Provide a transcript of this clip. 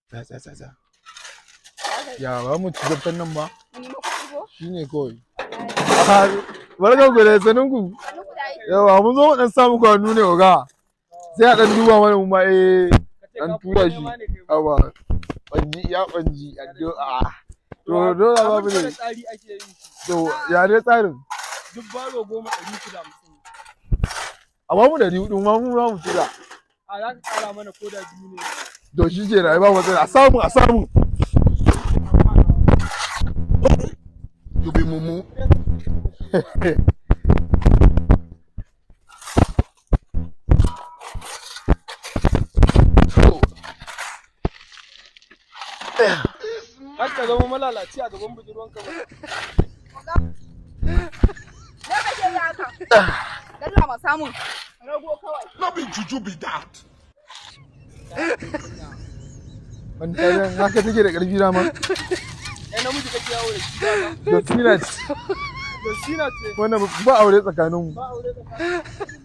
Tsaya. Ya ba mu ci gabtan nan ba? Shi ne kawai. Barkan ku da sanin ku. Yawa mun zo mu dan samu kwanu ne oga. Sai a dan duba mana mu ma dan tura shi. Awa. Banji addu'a. To dole ba mu ne. To ya ne tsarin? Duk baro 10,650. A ba mu da riu ma mu za mu tura. A za ka kara mana koda biyu ne. To shi ke da ba matsala. A samu. Dubi mumu. Har ka zama malalaci a gaban budurwanka ba. Na kake yi haka? Dalla ma samun rago kawai. No be juju be that. Wani kayan haka take da ƙarfi na ma. Namiji kake yawo da shi ba. Josina ce. Josina ce. Wannan ba aure tsakaninmu. Ba aure tsakaninmu.